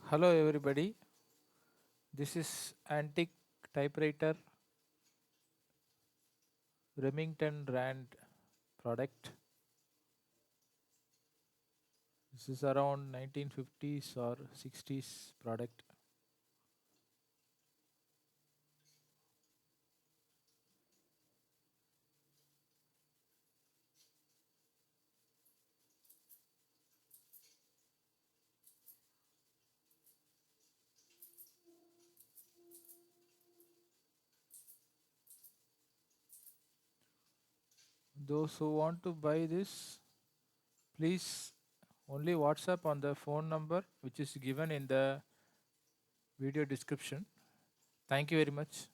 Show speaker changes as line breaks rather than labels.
Hello everybody. This is antique typewriter Remington brand product. This is around 1950s or 60s product. Those who want to buy this, please only WhatsApp on the phone number which is given in the video description. Thank you very much.